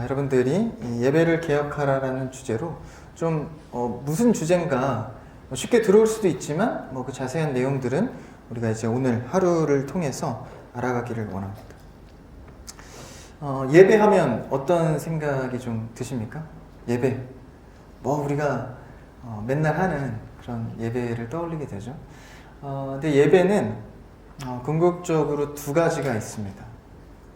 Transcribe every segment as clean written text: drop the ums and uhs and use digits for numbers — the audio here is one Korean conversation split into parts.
여러분들이 이 예배를 개혁하라라는 주제로 좀 무슨 주제인가 쉽게 들어올 수도 있지만 그 자세한 내용들은 우리가 이제 오늘 하루를 통해서 알아가기를 원합니다. 예배하면 어떤 생각이 좀 드십니까? 예배. 우리가 맨날 하는 그런 예배를 떠올리게 되죠. 근데 예배는 궁극적으로 두 가지가 있습니다.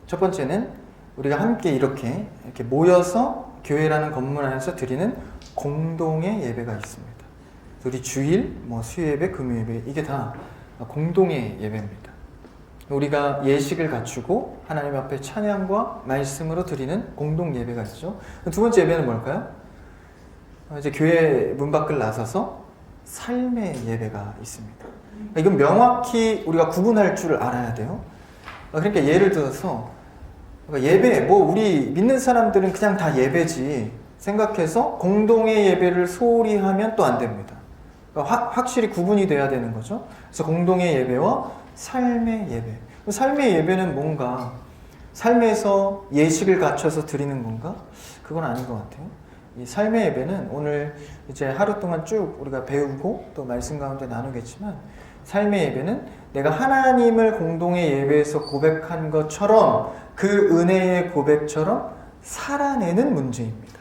첫 번째는 우리가 함께 이렇게 모여서 교회라는 건물 안에서 드리는 공동의 예배가 있습니다. 우리 주일, 수요예배, 금요예배 이게 다 공동의 예배입니다. 우리가 예식을 갖추고 하나님 앞에 찬양과 말씀으로 드리는 공동 예배가 있죠. 두 번째 예배는 뭘까요? 이제 교회 문 밖을 나서서 삶의 예배가 있습니다. 이건 명확히 우리가 구분할 줄 알아야 돼요. 그러니까 예를 들어서 예배, 우리 믿는 사람들은 그냥 다 예배지 생각해서 공동의 예배를 소홀히 하면 또 안 됩니다. 확실히 구분이 돼야 되는 거죠. 그래서 공동의 예배와 삶의 예배. 삶의 예배는 뭔가 삶에서 예식을 갖춰서 드리는 건가? 그건 아닌 것 같아요. 이 삶의 예배는 오늘 이제 하루 동안 쭉 우리가 배우고 또 말씀 가운데 나누겠지만 삶의 예배는 내가 하나님을 공동의 예배에서 고백한 것처럼 그 은혜의 고백처럼 살아내는 문제입니다.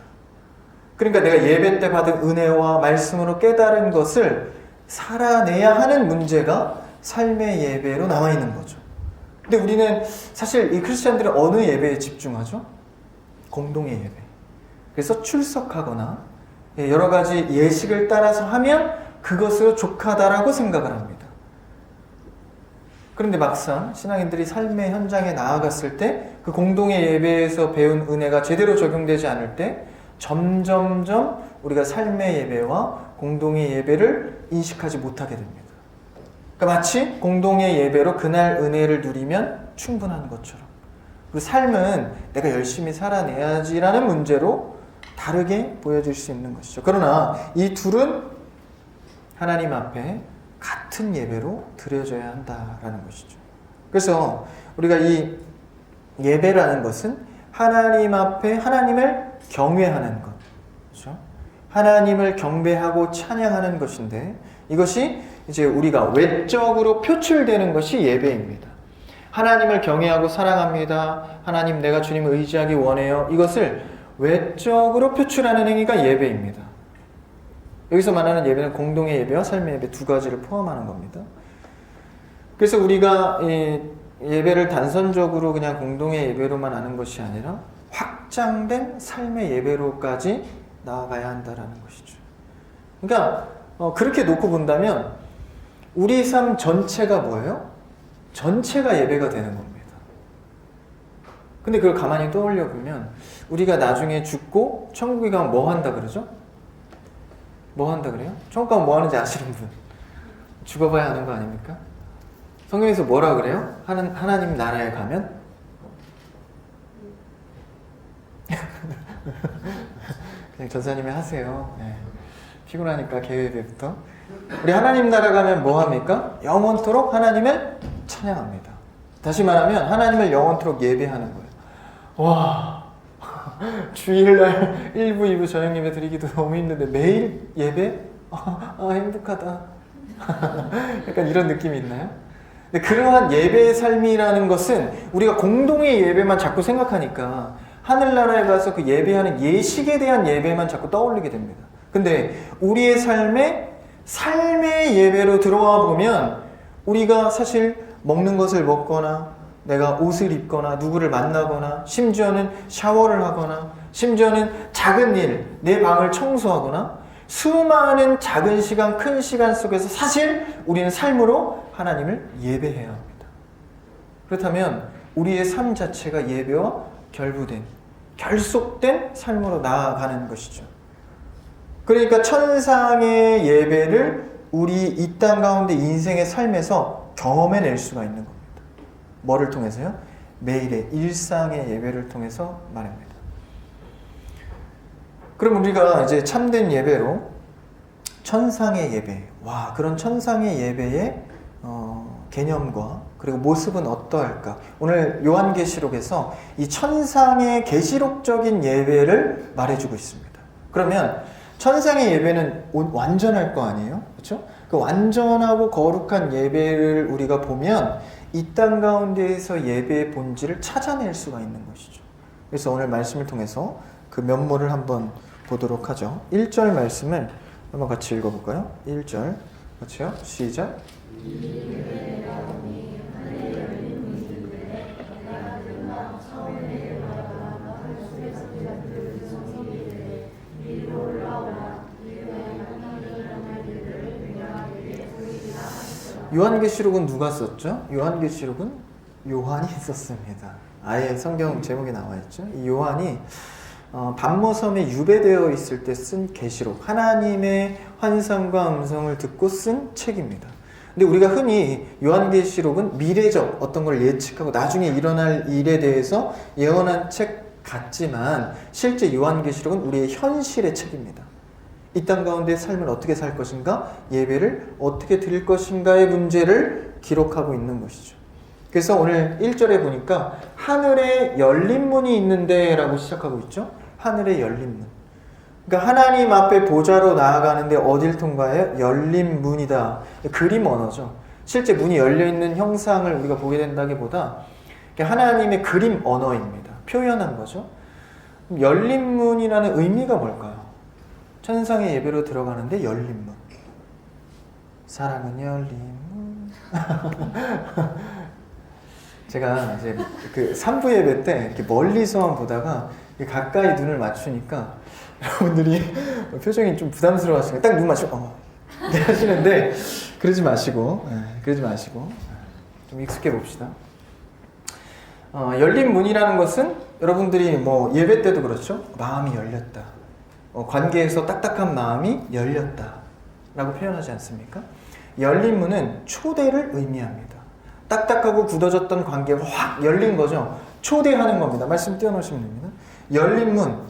그러니까 내가 예배 때 받은 은혜와 말씀으로 깨달은 것을 살아내야 하는 문제가 삶의 예배로 나와 있는 거죠. 근데 우리는 사실 이 크리스찬들은 어느 예배에 집중하죠? 공동의 예배. 그래서 출석하거나 여러 가지 예식을 따라서 하면 그것으로 족하다라고 생각을 합니다. 그런데 막상 신앙인들이 삶의 현장에 나아갔을 때 그 공동의 예배에서 배운 은혜가 제대로 적용되지 않을 때 점점점 우리가 삶의 예배와 공동의 예배를 인식하지 못하게 됩니다. 그러니까 마치 공동의 예배로 그날 은혜를 누리면 충분한 것처럼 그 삶은 내가 열심히 살아내야지라는 문제로 다르게 보여질 수 있는 것이죠. 그러나 이 둘은 하나님 앞에 같은 예배로 드려져야 한다라는 것이죠. 그래서 우리가 이 예배라는 것은 하나님 앞에 하나님을 경외하는 것, 그렇죠? 하나님을 경배하고 찬양하는 것인데 이것이 이제 우리가 외적으로 표출되는 것이 예배입니다. 하나님을 경외하고 사랑합니다. 하나님 내가 주님을 의지하기 원해요. 이것을 외적으로 표출하는 행위가 예배입니다. 여기서 말하는 예배는 공동의 예배와 삶의 예배 두 가지를 포함하는 겁니다. 그래서 우리가 예배를 단선적으로 그냥 공동의 예배로만 하는 것이 아니라 확장된 삶의 예배로까지 나아가야 한다는 것이죠. 그러니까 그렇게 놓고 본다면 우리 삶 전체가 뭐예요? 전체가 예배가 되는 겁니다. 근데 그걸 가만히 떠올려 보면 우리가 나중에 죽고 천국에 가면 뭐 한다 그러죠? 뭐 한다 그래요? 천국 가면 뭐 하는지 아시는 분? 죽어봐야 하는 거 아닙니까? 성경에서 뭐라 그래요? 하나님 나라에 가면? 그냥 전사님이 하세요. 네. 피곤하니까 개회배부터. 우리 하나님 나라 가면 뭐 합니까? 영원토록 하나님을 찬양합니다. 다시 말하면 하나님을 영원토록 예배하는 거예요. 와, 주일날 1부, 2부 저녁 예배 드리기도 너무 힘든데 매일 예배? 행복하다. 약간 이런 느낌이 있나요? 근데 그러한 예배의 삶이라는 것은 우리가 공동의 예배만 자꾸 생각하니까 하늘나라에 가서 그 예배하는 예식에 대한 예배만 자꾸 떠올리게 됩니다. 근데 우리의 삶의 예배로 들어와 보면 우리가 사실 먹는 것을 먹거나 내가 옷을 입거나 누구를 만나거나 심지어는 샤워를 하거나 심지어는 작은 일, 내 방을 청소하거나 수많은 작은 시간, 큰 시간 속에서 사실 우리는 삶으로 하나님을 예배해야 합니다. 그렇다면 우리의 삶 자체가 예배와 결속된 삶으로 나아가는 것이죠. 그러니까 천상의 예배를 우리 이 땅 가운데 인생의 삶에서 경험해낼 수가 있는 겁니다. 뭐를 통해서요? 매일의 일상의 예배를 통해서 말입니다. 그럼 우리가 이제 참된 예배로 천상의 예배, 그런 천상의 예배에 개념과 그리고 모습은 어떠할까? 오늘 요한계시록에서 이 천상의 계시록적인 예배를 말해주고 있습니다. 그러면 천상의 예배는 완전할 거 아니에요? 그렇죠? 그 완전하고 거룩한 예배를 우리가 보면 이 땅 가운데에서 예배의 본질을 찾아낼 수가 있는 것이죠. 그래서 오늘 말씀을 통해서 그 면모를 한번 보도록 하죠. 1절 말씀을 한번 같이 읽어볼까요? 1절 같이요. 시작. 요한계시록은 누가 썼죠? 요한계시록은 요한이 썼습니다. 아예 성경 제목에 나와 있죠. 이 요한이 반모섬에 유배되어 있을 때 쓴 계시록, 하나님의 환상과 음성을 듣고 쓴 책입니다. 근데 우리가 흔히 요한계시록은 미래적 어떤 걸 예측하고 나중에 일어날 일에 대해서 예언한 책 같지만 실제 요한계시록은 우리의 현실의 책입니다. 이 땅 가운데 삶을 어떻게 살 것인가, 예배를 어떻게 드릴 것인가의 문제를 기록하고 있는 것이죠. 그래서 오늘 1절에 보니까 하늘에 열린 문이 있는데 라고 시작하고 있죠. 하늘에 열린 문. 그러니까 하나님 앞에 보좌로 나아가는데 어딜 통과해요? 열린 문이다. 그림 언어죠. 실제 문이 열려있는 형상을 우리가 보게 된다기보다 하나님의 그림 언어입니다. 표현한 거죠. 열린 문이라는 의미가 뭘까요? 천상의 예배로 들어가는데 열린 문. 사랑은 열린 문. 제가 이제 그 3부 예배 때 이렇게 멀리서만 보다가 가까이 눈을 맞추니까 여러분들이 표정이 좀 부담스러워 하시니까 딱 눈 맞추고 네 하시는데 그러지 마시고 좀 익숙해 봅시다. 열린 문이라는 것은 여러분들이 뭐 예배 때도 그렇죠. 마음이 열렸다. 관계에서 딱딱한 마음이 열렸다 라고 표현하지 않습니까? 열린 문은 초대를 의미합니다. 딱딱하고 굳어졌던 관계가 확 열린 거죠. 초대하는 겁니다. 말씀 띄워놓으시면 됩니다. 열린 문,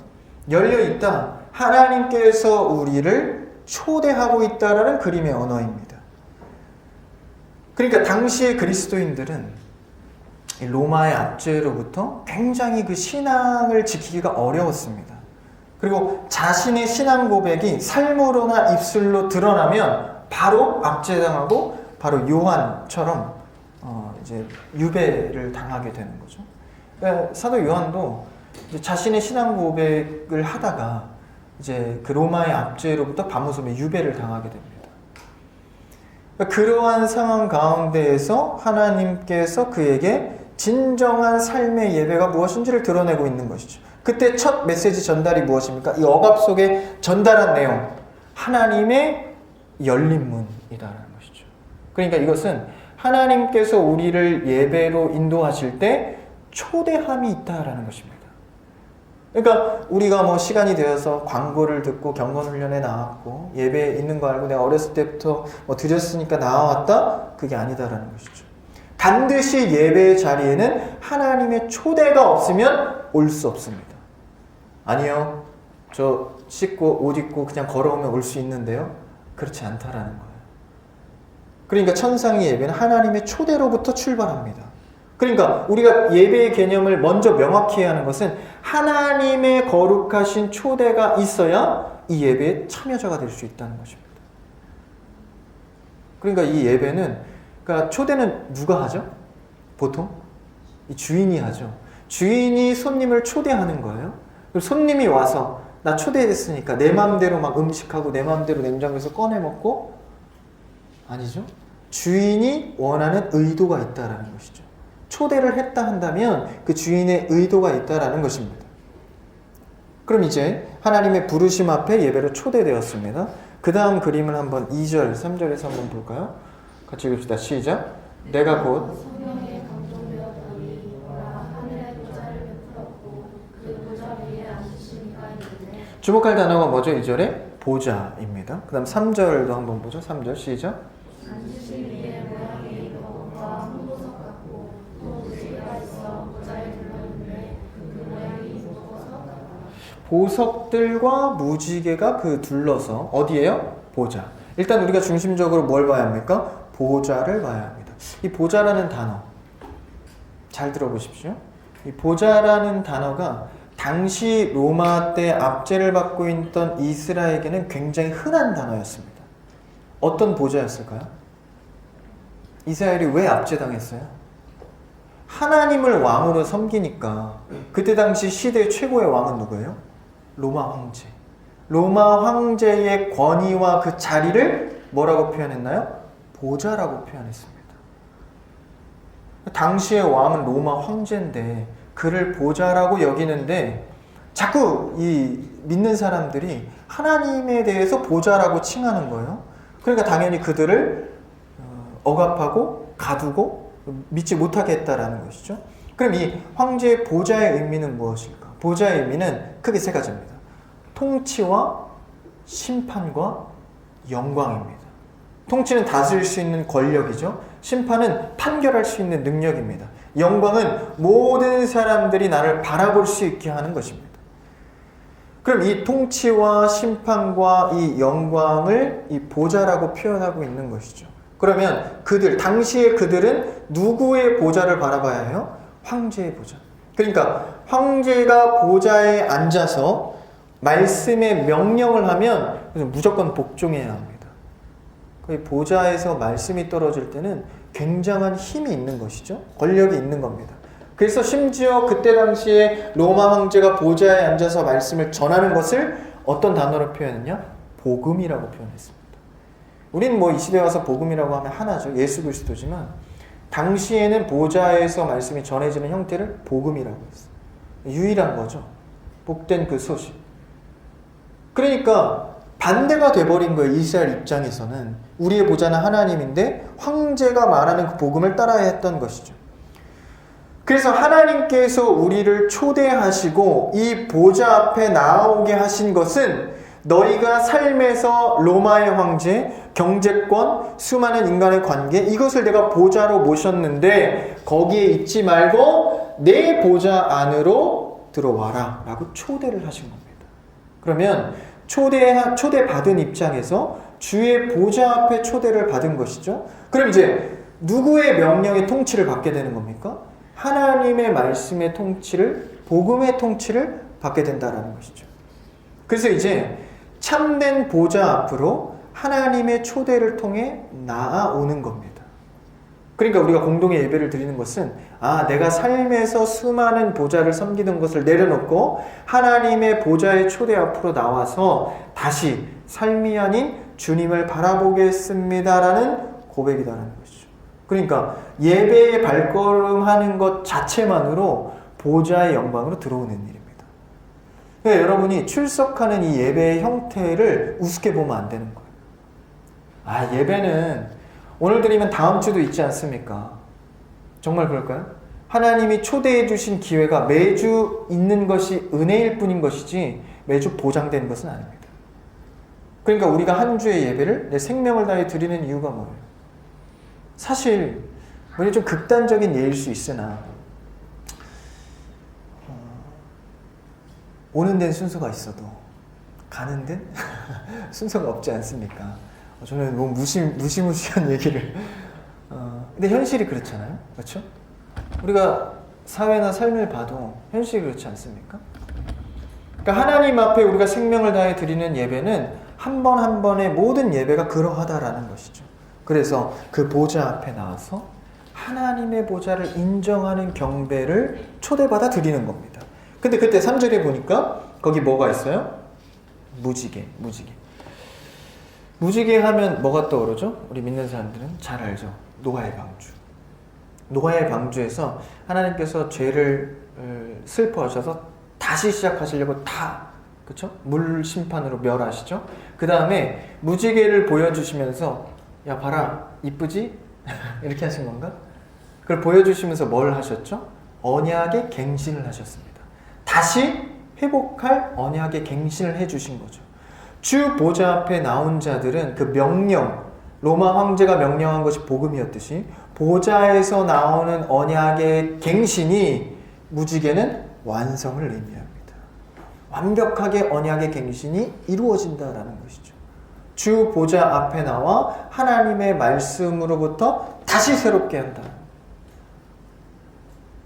열려있다. 하나님께서 우리를 초대하고 있다라는 그림의 언어입니다. 그러니까 당시의 그리스도인들은 로마의 압제로부터 굉장히 그 신앙을 지키기가 어려웠습니다. 그리고 자신의 신앙 고백이 삶으로나 입술로 드러나면 바로 압제당하고 바로 요한처럼 이제 유배를 당하게 되는 거죠. 그러니까 사도 요한도 이제 자신의 신앙 고백을 하다가 이제 그 로마의 압제로부터 반모섬에 유배를 당하게 됩니다. 그러니까 그러한 상황 가운데에서 하나님께서 그에게 진정한 삶의 예배가 무엇인지를 드러내고 있는 것이죠. 그때 첫 메시지 전달이 무엇입니까? 이 억압 속에 전달한 내용, 하나님의 열린 문이라는 것이죠. 그러니까 이것은 하나님께서 우리를 예배로 인도하실 때 초대함이 있다라는 것입니다. 그러니까 우리가 뭐 시간이 되어서 광고를 듣고 경건훈련에 나왔고 예배에 있는 거 알고 내가 어렸을 때부터 뭐 드렸으니까 나와왔다? 그게 아니다라는 것이죠. 반드시 예배의 자리에는 하나님의 초대가 없으면 올 수 없습니다. 아니요, 저 씻고 옷 입고 그냥 걸어오면 올 수 있는데요. 그렇지 않다라는 거예요. 그러니까 천상의 예배는 하나님의 초대로부터 출발합니다. 그러니까 우리가 예배의 개념을 먼저 명확히 해야 하는 것은 하나님의 거룩하신 초대가 있어야 이 예배의 참여자가 될 수 있다는 것입니다. 그러니까 이 예배는, 그러니까 초대는 누가 하죠? 보통? 이 주인이 하죠. 주인이 손님을 초대하는 거예요. 그리고 손님이 와서 나 초대했으니까 내 마음대로 막 음식하고 내 마음대로 냉장고에서 꺼내 먹고, 아니죠. 주인이 원하는 의도가 있다라는 것이죠. 초대를 했다 한다면 그 주인의 의도가 있다라는 것입니다. 그럼 이제 하나님의 부르심 앞에 예배로 초대되었습니다. 그 다음 그림을 한번 2절, 3절에서 한번 볼까요? 같이 읽읍시다. 시작. 내가 곧 성령에 감동되었더니 하늘의 보좌를 베풀었고 그 보좌 위에 앉으신 이가 있는데. 주목할 단어가 뭐죠? 2절에 보좌입니다. 그 다음 3절도 한번 보죠. 3절 시작. 앉으신 이의 모양이 거울과 홍보석 같고 또 무지개가 있어 보좌에 둘렀는데 그 모양이 보석 같다. 보석들과 무지개가 그 둘러서 어디예요? 보좌. 일단 우리가 중심적으로 뭘 봐야 합니까? 보좌를 봐야 합니다. 이 보좌라는 단어 잘 들어보십시오. 이 보좌라는 단어가 당시 로마 때 압제를 받고 있던 이스라엘에게는 굉장히 흔한 단어였습니다. 어떤 보좌였을까요? 이스라엘이 왜 압제당했어요? 하나님을 왕으로 섬기니까 그때 당시 시대 최고의 왕은 누구예요? 로마 황제. 로마 황제의 권위와 그 자리를 뭐라고 표현했나요? 보좌라고 표현했습니다. 당시의 왕은 로마 황제인데 그를 보좌라고 여기는데 자꾸 이 믿는 사람들이 하나님에 대해서 보좌라고 칭하는 거예요. 그러니까 당연히 그들을 억압하고 가두고 믿지 못하게 했다라는 것이죠. 그럼 이 황제의 보좌의 의미는 무엇일까? 보좌의 의미는 크게 세 가지입니다. 통치와 심판과 영광입니다. 통치는 다스릴 수 있는 권력이죠. 심판은 판결할 수 있는 능력입니다. 영광은 모든 사람들이 나를 바라볼 수 있게 하는 것입니다. 그럼 이 통치와 심판과 이 영광을 이 보좌라고 표현하고 있는 것이죠. 그러면 당시에 그들은 누구의 보좌를 바라봐야 해요? 황제의 보좌. 그러니까 황제가 보좌에 앉아서 말씀의 명령을 하면 무조건 복종해야 합니다. 보좌에서 말씀이 떨어질 때는 굉장한 힘이 있는 것이죠. 권력이 있는 겁니다. 그래서 심지어 그때 당시에 로마 황제가 보좌에 앉아서 말씀을 전하는 것을 어떤 단어로 표현했냐? 복음이라고 표현했습니다. 우리는 이 시대에 와서 복음이라고 하면 하나죠. 예수 그리스도지만 당시에는 보좌에서 말씀이 전해지는 형태를 복음이라고 했어요. 유일한 거죠. 복된 그 소식. 그러니까 반대가 돼버린 거예요. 이스라엘 입장에서는. 우리의 보좌는 하나님인데 황제가 말하는 그 복음을 따라야 했던 것이죠. 그래서 하나님께서 우리를 초대하시고 이 보좌 앞에 나오게 하신 것은 너희가 삶에서 로마의 황제, 경제권, 수많은 인간의 관계 이것을 내가 보좌로 모셨는데 거기에 있지 말고 내 보좌 안으로 들어와라 라고 초대를 하신 겁니다. 그러면 초대받은 입장에서 주의 보좌 앞에 초대를 받은 것이죠. 그럼 이제 누구의 명령의 통치를 받게 되는 겁니까? 하나님의 말씀의 통치를, 복음의 통치를 받게 된다는 것이죠. 그래서 이제 참된 보좌 앞으로 하나님의 초대를 통해 나아오는 겁니다. 그러니까 우리가 공동의 예배를 드리는 것은 내가 삶에서 수많은 보좌를 섬기던 것을 내려놓고 하나님의 보좌의 초대 앞으로 나와서 다시 삶이 아닌 주님을 바라보겠습니다라는 고백이라는 것이죠. 그러니까 예배에 발걸음하는 것 자체만으로 보좌의 영광으로 들어오는 일입니다. 그러니까 여러분이 출석하는 이 예배의 형태를 우습게 보면 안 되는 거예요. 예배는 오늘 드리면 다음 주도 있지 않습니까? 정말 그럴까요? 하나님이 초대해 주신 기회가 매주 있는 것이 은혜일 뿐인 것이지 매주 보장된 것은 아닙니다. 그러니까 우리가 한 주의 예배를 내 생명을 다해 드리는 이유가 뭐예요? 사실 좀 극단적인 예일 수 있으나 오는 데는 순서가 있어도 가는 데는 순서가 없지 않습니까? 저는 너무 무시무시한 얘기를 근데 현실이 그렇잖아요. 그렇죠? 우리가 사회나 삶을 봐도 현실이 그렇지 않습니까? 그러니까 하나님 앞에 우리가 생명을 다해 드리는 예배는 한 번 한 번의 모든 예배가 그러하다라는 것이죠. 그래서 그 보좌 앞에 나와서 하나님의 보좌를 인정하는 경배를 초대받아 드리는 겁니다. 근데 그때 3절에 보니까 거기 뭐가 있어요? 무지개. 무지개 하면 뭐가 떠오르죠? 우리 믿는 사람들은 잘 알죠. 노아의 방주. 노아의 방주에서 하나님께서 죄를 슬퍼하셔서 다시 시작하시려고 그쵸? 물 심판으로 멸하시죠. 그 다음에 무지개를 보여주시면서 야 봐라 이쁘지? 이렇게 하신 건가? 그걸 보여주시면서 뭘 하셨죠? 언약의 갱신을 하셨습니다. 다시 회복할 언약의 갱신을 해주신 거죠. 주 보좌 앞에 나온 자들은 그 명령, 로마 황제가 명령한 것이 복음이었듯이 보좌에서 나오는 언약의 갱신이 무지개는 완성을 의미합니다. 완벽하게 언약의 갱신이 이루어진다라는 것이죠. 주 보좌 앞에 나와 하나님의 말씀으로부터 다시 새롭게 한다.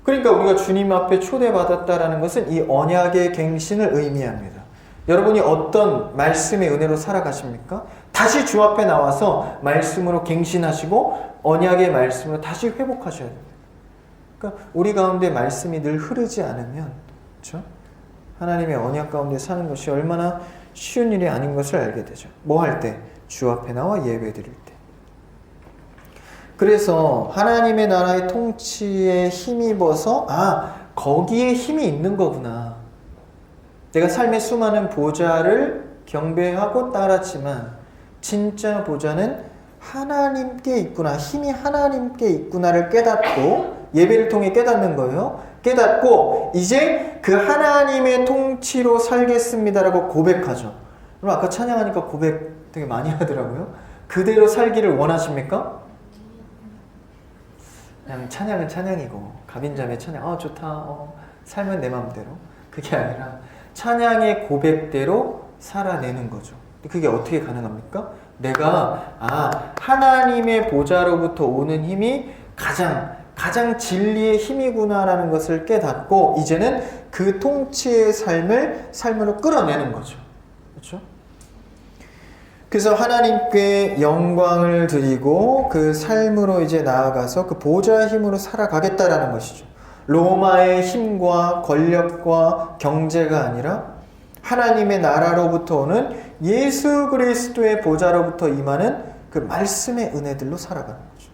그러니까 우리가 주님 앞에 초대받았다라는 것은 이 언약의 갱신을 의미합니다. 여러분이 어떤 말씀의 은혜로 살아가십니까? 다시 주 앞에 나와서 말씀으로 갱신하시고 언약의 말씀으로 다시 회복하셔야 됩니다. 그러니까 우리 가운데 말씀이 늘 흐르지 않으면, 그렇죠? 하나님의 언약 가운데 사는 것이 얼마나 쉬운 일이 아닌 것을 알게 되죠. 뭐 할 때? 주 앞에 나와 예배 드릴 때. 그래서 하나님의 나라의 통치에 힘입어서 거기에 힘이 있는 거구나. 내가 삶의 수많은 보좌를 경배하고 따랐지만 진짜 보좌는 하나님께 있구나. 힘이 하나님께 있구나를 깨닫고 예배를 통해 깨닫는 거예요. 깨닫고 이제 그 하나님의 통치로 살겠습니다라고 고백하죠. 그럼 아까 찬양하니까 고백 되게 많이 하더라고요. 그대로 살기를 원하십니까? 그냥 찬양은 찬양이고 갑인자매 찬양 좋다 살면 내 마음대로 그게 아니라 찬양의 고백대로 살아내는 거죠. 그게 어떻게 가능합니까? 내가 하나님의 보좌로부터 오는 힘이 가장 진리의 힘이구나라는 것을 깨닫고 이제는 그 통치의 삶으로 끌어내는 거죠. 그렇죠? 그래서 하나님께 영광을 드리고 그 삶으로 이제 나아가서 그 보좌의 힘으로 살아가겠다라는 것이죠. 로마의 힘과 권력과 경제가 아니라 하나님의 나라로부터 오는 예수 그리스도의 보좌로부터 임하는 그 말씀의 은혜들로 살아가는 거죠.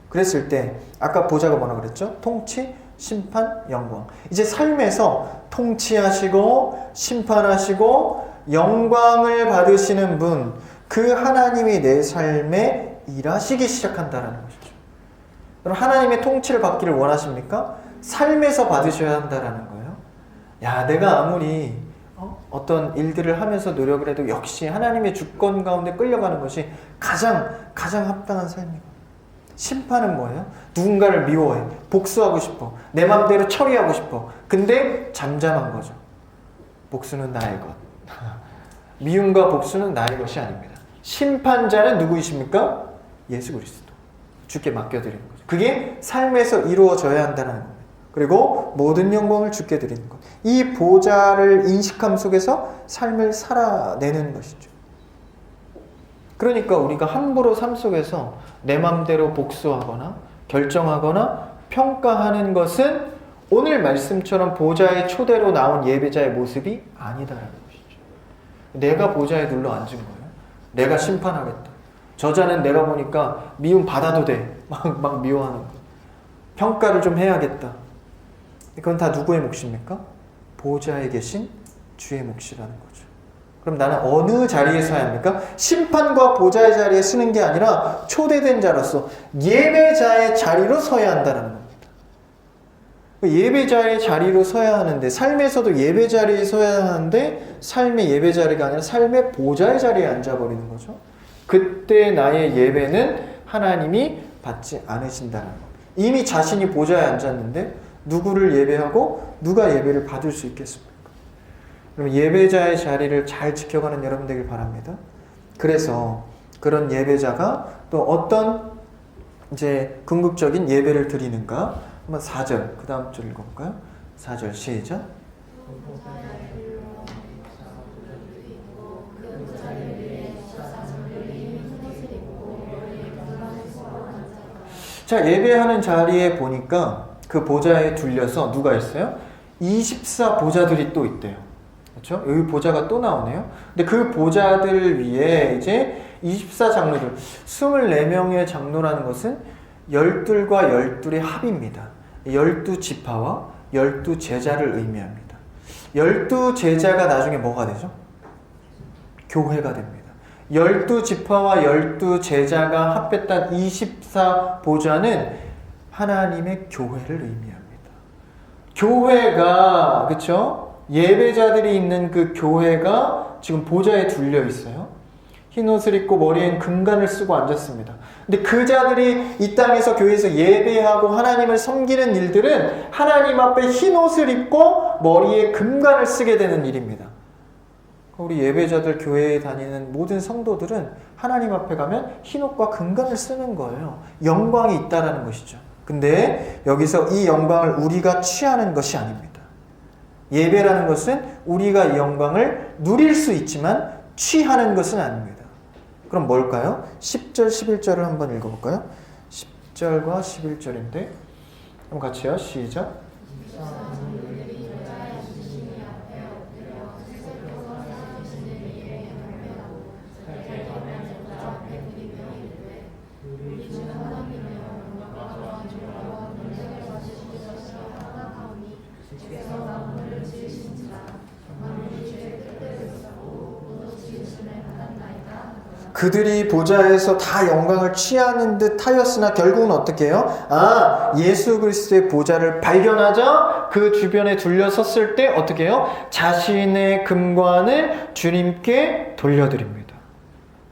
그랬을 때 아까 보좌가 뭐라 그랬죠? 통치, 심판, 영광. 이제 삶에서 통치하시고 심판하시고 영광을 받으시는 분, 그 하나님이 내 삶에 일하시기 시작한다는 것이죠. 그럼 하나님의 통치를 받기를 원하십니까? 삶에서 받으셔야 한다는 거예요. 내가 아무리 어떤 일들을 하면서 노력을 해도 역시 하나님의 주권 가운데 끌려가는 것이 가장 합당한 삶이고, 심판은 뭐예요? 누군가를 미워해, 복수하고 싶어, 내 맘대로 처리하고 싶어. 근데 잠잠한 거죠. 복수는 나의 것. 미움과 복수는 나의 것이 아닙니다. 심판자는 누구이십니까? 예수 그리스도. 주께 맡겨드리는 거죠. 그게 삶에서 이루어져야 한다는 겁니다. 그리고 모든 영광을 주께 드리는 것. 이 보좌를 인식함 속에서 삶을 살아내는 것이죠. 그러니까 우리가 함부로 삶 속에서 내 맘대로 복수하거나 결정하거나 평가하는 것은 오늘 말씀처럼 보좌의 초대로 나온 예배자의 모습이 아니다라는 것이죠. 내가 보좌에 눌러 앉은 거예요. 내가 심판하겠다. 저자는 내가 보니까 미움 받아도 돼. 막 미워하는 거. 평가를 좀 해야겠다. 그건 다 누구의 몫입니까? 보좌에 계신 주의 몫이라는 거죠. 그럼 나는 어느 자리에 서야 합니까? 심판과 보좌의 자리에 서는 게 아니라 초대된 자로서 예배자의 자리로 서야 한다는 겁니다. 예배자의 자리로 서야 하는데, 삶에서도 예배 자리에 서야 하는데 삶의 예배 자리가 아니라 삶의 보좌의 자리에 앉아버리는 거죠. 그때 나의 예배는 하나님이 받지 않으신다는 겁니다. 이미 자신이 보좌에 앉았는데 누구를 예배하고 누가 예배를 받을 수 있겠습니까? 그럼 예배자의 자리를 잘 지켜가는 여러분 되길 바랍니다. 그래서 그런 예배자가 또 어떤 이제 궁극적인 예배를 드리는가? 한번 4절, 그 다음 줄 읽어볼까요? 4절 시작. 자, 예배하는 자리에 보니까 그 보좌에 둘려서 누가 있어요? 24 보좌들이 또 있대요. 그렇죠? 여기 보좌가 또 나오네요. 근데 그 보좌들 위에 이제 24 장로들, 24명의 장로라는 것은 12과 12의 합입니다. 12지파와 12제자를 의미합니다. 12제자가 나중에 뭐가 되죠? 교회가 됩니다. 12지파와 12제자가 합했던 24 보좌는 하나님의 교회를 의미합니다. 교회가, 그쵸? 예배자들이 있는 그 교회가 지금 보좌에 둘려 있어요. 흰 옷을 입고 머리엔 금관을 쓰고 앉았습니다. 근데 그 자들이 이 땅에서 교회에서 예배하고 하나님을 섬기는 일들은 하나님 앞에 흰 옷을 입고 머리에 금관을 쓰게 되는 일입니다. 우리 예배자들, 교회에 다니는 모든 성도들은 하나님 앞에 가면 흰옷과 금관을 쓰는 거예요. 영광이 있다라는 것이죠. 근데 여기서 이 영광을 우리가 취하는 것이 아닙니다. 예배라는 것은 우리가 이 영광을 누릴 수 있지만 취하는 것은 아닙니다. 그럼 뭘까요? 10절, 11절을 한번 읽어볼까요? 10절과 11절인데 한번 같이요. 시작. 그들이 보좌에서 다 영광을 취하는 듯 하였으나 결국은 어떻게 해요? 예수 그리스도의 보좌를 발견하자 그 주변에 둘러섰을 때 어떻게 해요? 자신의 금관을 주님께 돌려드립니다.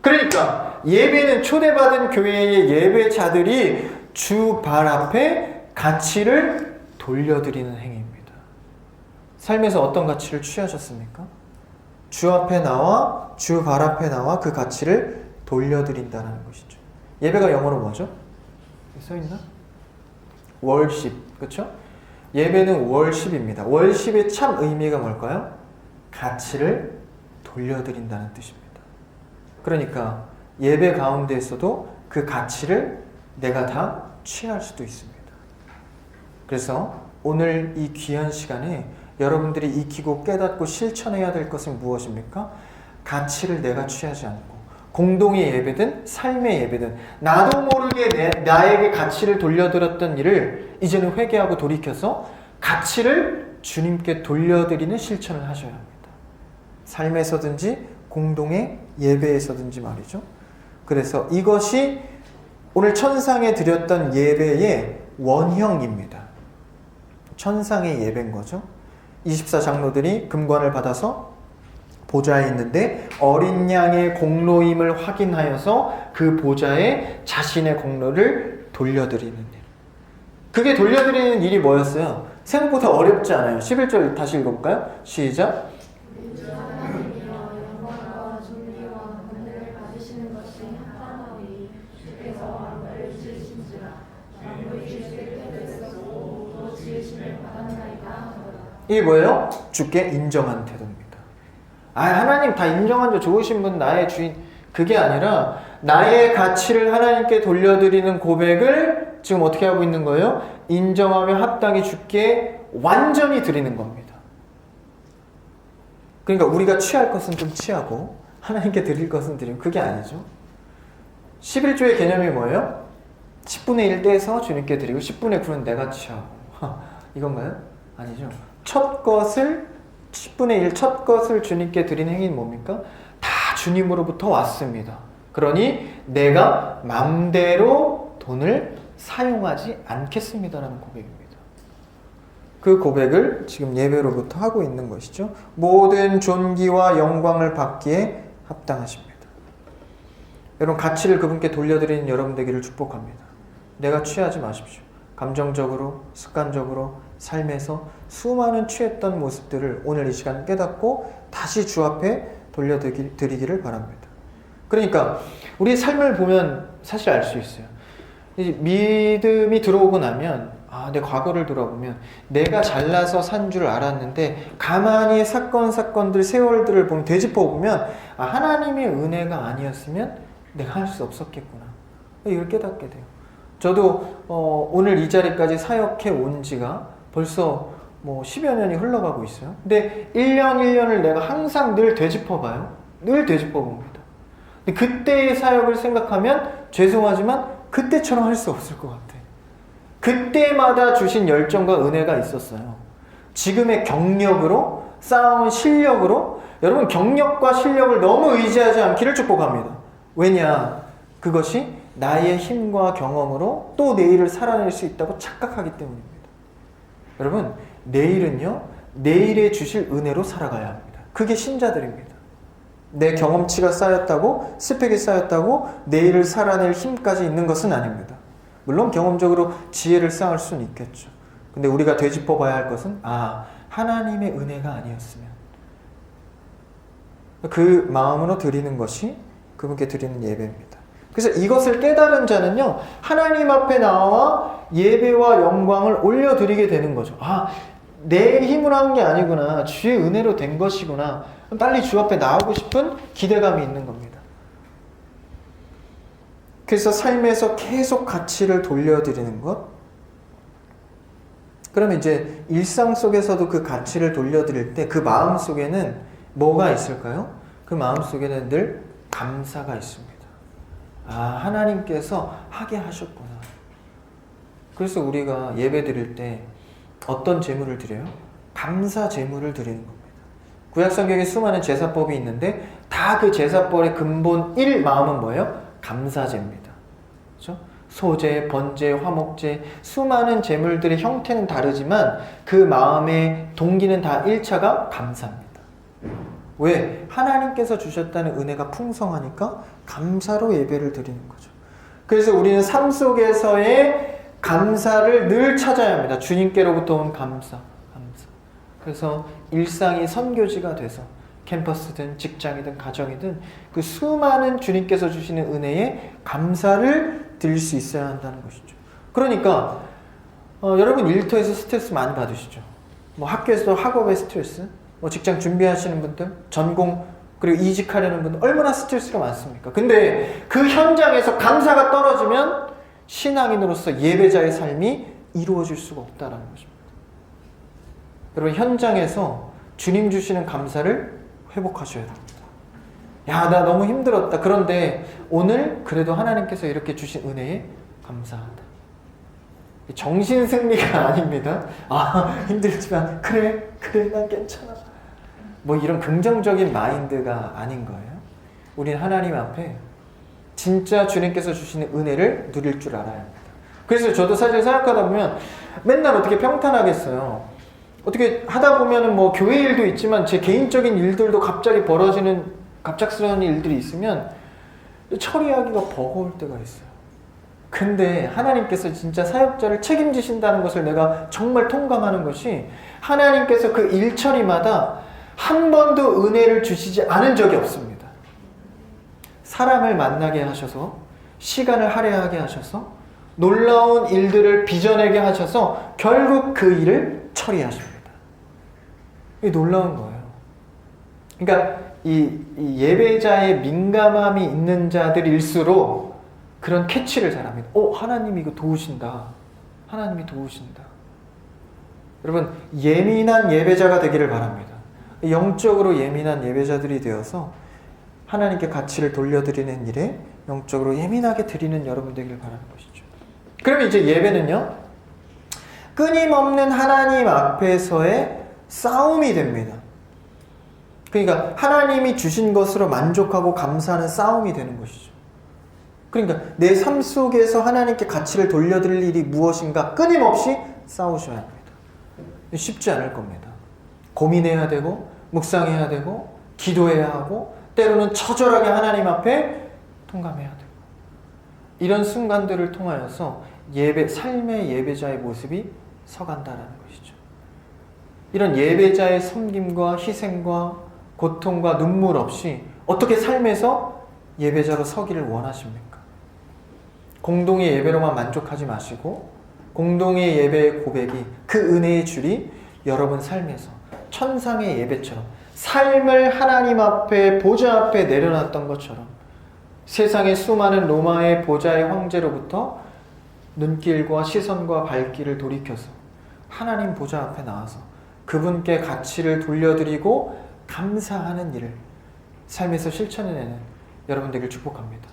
그러니까 예배는 초대받은 교회의 예배자들이 주 발 앞에 가치를 돌려드리는 행위입니다. 삶에서 어떤 가치를 취하셨습니까? 주 앞에 나와 주 발 앞에 나와 그 가치를 돌려드린다는 것이죠. 예배가 영어로 뭐죠? 써있나? 월십, 그렇죠? 예배는 월십입니다. 월십의 참 의미가 뭘까요? 가치를 돌려드린다는 뜻입니다. 그러니까 예배 가운데에서도 그 가치를 내가 다 취할 수도 있습니다. 그래서 오늘 이 귀한 시간에 여러분들이 익히고 깨닫고 실천해야 될 것은 무엇입니까? 가치를 내가 취하지 않고 공동의 예배든 삶의 예배든 나도 모르게 나에게 가치를 돌려드렸던 일을 이제는 회개하고 돌이켜서 가치를 주님께 돌려드리는 실천을 하셔야 합니다. 삶에서든지 공동의 예배에서든지 말이죠. 그래서 이것이 오늘 천상에 드렸던 예배의 원형입니다. 천상의 예배인 거죠. 24장로들이 금관을 받아서 보좌에 있는데 어린 양의 공로임을 확인하여서 그 보좌에 자신의 공로를 돌려드리는 일. 그게 돌려드리는 일이 뭐였어요? 생각보다 어렵지 않아요. 11절 다시 읽어볼까요? 시작. 이게 뭐예요? 주께 인정한 태도입니다. 하나님 다 인정한 저 좋으신 분 나의 주인, 그게 아니라 나의 가치를 하나님께 돌려드리는 고백을 지금 어떻게 하고 있는 거예요? 인정하며 합당히 주께 완전히 드리는 겁니다. 그러니까 우리가 취할 것은 좀 취하고 하나님께 드릴 것은 드리면 그게 아니죠. 11조의 개념이 뭐예요? 10분의 1 떼서 주님께 드리고 10분의 9는 내가 취하고 이건가요? 아니죠. 첫 것을 10분의 1 첫 것을 주님께 드린 행위는 뭡니까? 다 주님으로부터 왔습니다. 그러니 내가 맘대로 돈을 사용하지 않겠습니다라는 고백입니다. 그 고백을 지금 예배로부터 하고 있는 것이죠. 모든 존귀와 영광을 받기에 합당하십니다. 여러분 가치를 그분께 돌려드리는 여러분 되기를 축복합니다. 내가 취하지 마십시오. 감정적으로, 습관적으로 삶에서 수많은 취했던 모습들을 오늘 이 시간 깨닫고 다시 주 앞에 돌려드리기를 바랍니다. 그러니까 우리의 삶을 보면 사실 알 수 있어요. 믿음이 들어오고 나면 내 과거를 돌아보면 내가 잘나서 산 줄 알았는데 가만히 사건들 세월들을 보면 되짚어 보면 하나님의 은혜가 아니었으면 내가 할 수 없었겠구나. 이걸 깨닫게 돼요. 저도 오늘 이 자리까지 사역해 온 지가 벌써 10여 년이 흘러가고 있어요. 근데 1년 1년을 내가 항상 늘 되짚어 봐요. 늘 되짚어 봅니다. 근데 그때의 사역을 생각하면 죄송하지만 그때처럼 할 수 없을 것 같아요. 그때마다 주신 열정과 은혜가 있었어요. 지금의 경력으로 쌓아온 실력으로 여러분 경력과 실력을 너무 의지하지 않기를 축복합니다. 왜냐? 그것이 나의 힘과 경험으로 또 내일을 살아낼 수 있다고 착각하기 때문입니다. 여러분 내일은요 내일에 주실 은혜로 살아가야 합니다. 그게 신자들입니다. 내 경험치가 쌓였다고 스펙이 쌓였다고 내일을 살아낼 힘까지 있는 것은 아닙니다. 물론 경험적으로 지혜를 쌓을 수는 있겠죠. 근데 우리가 되짚어 봐야 할 것은 하나님의 은혜가 아니었으면 그 마음으로 드리는 것이 그분께 드리는 예배입니다. 그래서 이것을 깨달은 자는요, 하나님 앞에 나와 예배와 영광을 올려드리게 되는 거죠. 아, 내 힘으로 한 게 아니구나. 주의 은혜로 된 것이구나. 빨리 주 앞에 나오고 싶은 기대감이 있는 겁니다. 그래서 삶에서 계속 가치를 돌려드리는 것. 그러면 이제 일상 속에서도 그 가치를 돌려드릴 때 그 마음 속에는 뭐가 있을까요? 그 마음 속에는 늘 감사가 있습니다. 아, 하나님께서 하게 하셨구나. 그래서 우리가 예배 드릴 때 어떤 제물을 드려요? 감사 제물을 드리는 겁니다. 구약성경에 수많은 제사법이 있는데 다 그 제사법의 근본 1 마음은 뭐예요? 감사제입니다. 그렇죠? 소제, 번제, 화목제, 수많은 제물들의 형태는 다르지만 그 마음의 동기는 다 1차가 감사입니다. 왜? 하나님께서 주셨다는 은혜가 풍성하니까 감사로 예배를 드리는 거죠. 그래서 우리는 삶 속에서의 감사를 늘 찾아야 합니다. 주님께로부터 온 감사. 그래서 일상이 선교지가 돼서 캠퍼스든 직장이든 가정이든 그 수많은 주님께서 주시는 은혜에 감사를 드릴 수 있어야 한다는 것이죠. 그러니까 여러분 일터에서 스트레스 많이 받으시죠. 뭐 학교에서도 학업의 스트레스, 뭐 직장 준비하시는 분들, 전공 그리고 이직하려는 분들 얼마나 스트레스가 많습니까? 근데 그 현장에서 감사가 떨어지면 신앙인으로서 예배자의 삶이 이루어질 수가 없다는 것입니다. 여러분 현장에서 주님 주시는 감사를 회복하셔야 됩니다. 야, 나 너무 힘들었다. 그런데 오늘 그래도 하나님께서 이렇게 주신 은혜에 감사하다. 정신승리가 아닙니다. 아, 힘들지만 그래 난 괜찮아. 뭐 이런 긍정적인 마인드가 아닌 거예요. 우린 하나님 앞에 진짜 주님께서 주시는 은혜를 누릴 줄 알아야 합니다. 그래서 저도 사실 생각하다 보면 맨날 어떻게 평탄하겠어요. 어떻게 하다 보면은 뭐 교회 일도 있지만 제 개인적인 일들도 갑자기 벌어지는 갑작스러운 일들이 있으면 처리하기가 버거울 때가 있어요. 근데 하나님께서 진짜 사역자를 책임지신다는 것을 내가 정말 통감하는 것이 하나님께서 그 일처리마다 한 번도 은혜를 주시지 않은 적이 없습니다. 사람을 만나게 하셔서 시간을 할애하게 하셔서 놀라운 일들을 빚어내게 하셔서 결국 그 일을 처리하십니다. 이게 놀라운 거예요. 그러니까 이 예배자의 민감함이 있는 자들일수록 그런 캐치를 잘합니다. 하나님이 이거 도우신다. 하나님이 도우신다. 여러분 예민한 예배자가 되기를 바랍니다. 영적으로 예민한 예배자들이 되어서 하나님께 가치를 돌려드리는 일에 영적으로 예민하게 드리는 여러분 되기를 바라는 것이죠. 그러면 이제 예배는요, 끊임없는 하나님 앞에서의 싸움이 됩니다. 그러니까 하나님이 주신 것으로 만족하고 감사하는 싸움이 되는 것이죠. 그러니까 내 삶 속에서 하나님께 가치를 돌려드릴 일이 무엇인가 끊임없이 싸우셔야 합니다. 쉽지 않을 겁니다. 고민해야 되고 묵상해야 되고 기도해야 하고 때로는 처절하게 하나님 앞에 통감해야 되고 이런 순간들을 통하여서 삶의 예배자의 모습이 서간다라는 것이죠. 이런 예배자의 섬김과 희생과 고통과 눈물 없이 어떻게 삶에서 예배자로 서기를 원하십니까? 공동의 예배로만 만족하지 마시고 공동의 예배의 고백이 그 은혜의 줄이 여러분 삶에서 천상의 예배처럼 삶을 하나님 앞에 보좌 앞에 내려놨던 것처럼 세상의 수많은 로마의 보좌의 황제로부터 눈길과 시선과 발길을 돌이켜서 하나님 보좌 앞에 나와서 그분께 가치를 돌려드리고 감사하는 일을 삶에서 실천해내는 여러분 되길 축복합니다.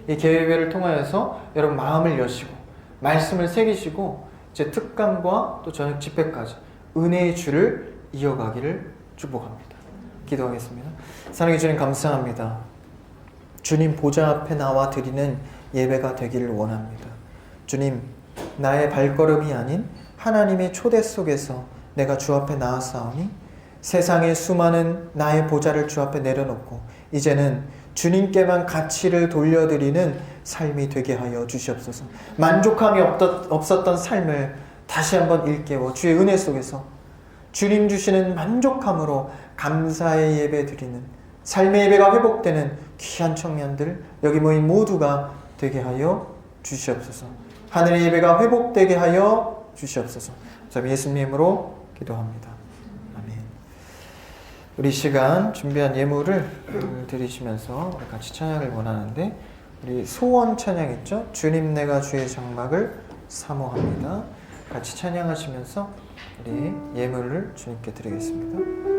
이 개회를 통하여서 여러분 마음을 여시고 말씀을 새기시고 제 특강과 또 저녁 집회까지 은혜의 줄을 이어가기를 축복합니다. 기도하겠습니다. 사랑해 주님 감사합니다. 주님 보좌 앞에 나와 드리는 예배가 되기를 원합니다. 주님, 나의 발걸음이 아닌 하나님의 초대 속에서 내가 주 앞에 나아싸우니 세상의 수많은 나의 보좌를 주 앞에 내려놓고 이제는 주님께만 가치를 돌려드리는 삶이 되게 하여 주시옵소서. 만족함이 없었던 삶을 다시 한번 일깨워 주의 은혜 속에서 주님 주시는 만족함으로 감사의 예배 드리는 삶의 예배가 회복되는 귀한 청년들 여기 모인 모두가 되게 하여 주시옵소서. 하늘의 예배가 회복되게 하여 주시옵소서. 참 예수님으로 기도합니다. 아멘. 우리 시간 준비한 예물을 드리시면서 우리 같이 찬양을 원하는데 우리 소원 찬양 있죠? 주님 내가 주의 장막을 사모합니다. 같이 찬양하시면서 우리 예물을 주님께 드리겠습니다.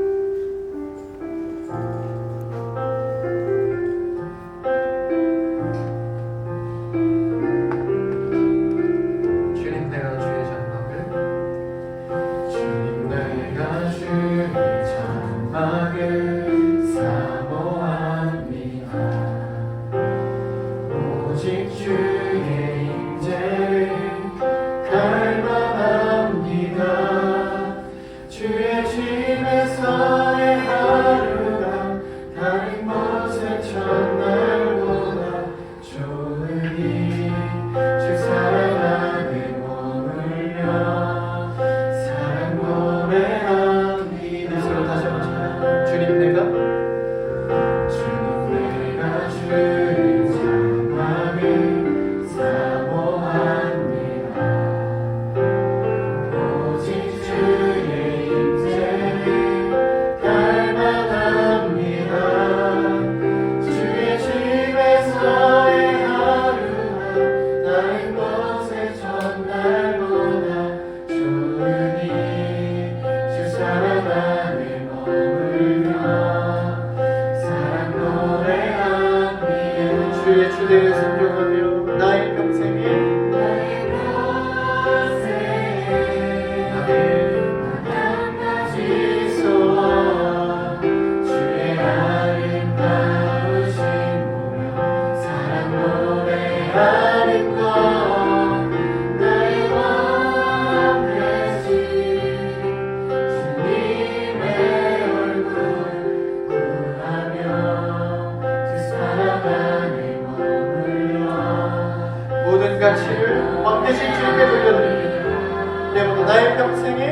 가치를 왕대신 주님께 돌려드립니다. 내 모두 나의 평생에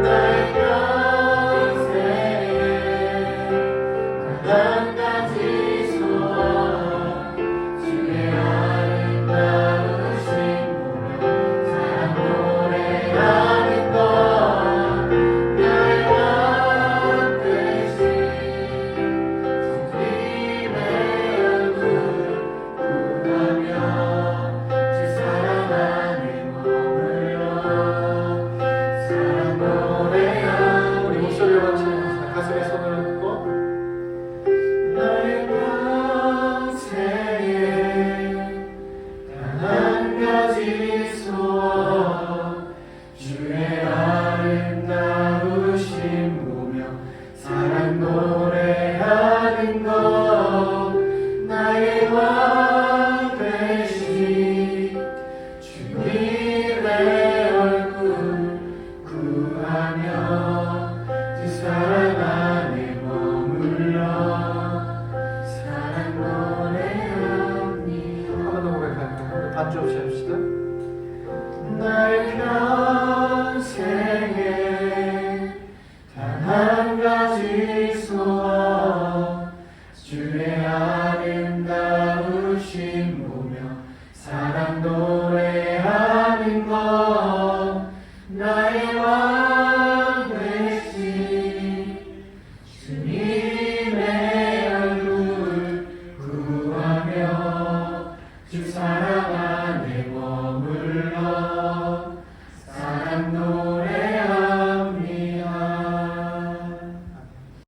한 가지 소원 주의 아름다우신 보며 사랑 노래하는 것 나의 왕 되신 주님의 얼굴 구하며 주 사랑 안에 머물러 사랑 노래하는 우리 목소리로 같이 가슴에 손을 얹고 나의 평생에 단 한 가지 소원 주의 아름다우신 보며 사랑 노래하는 것 나의 왕 되신 주님의 얼굴 구하며 주 사랑 안에 머물러 사랑 노래합니다. 한번 더 고백할까요? 반주 없이 해봅시다. 나의 평생에 단 한 가지 소원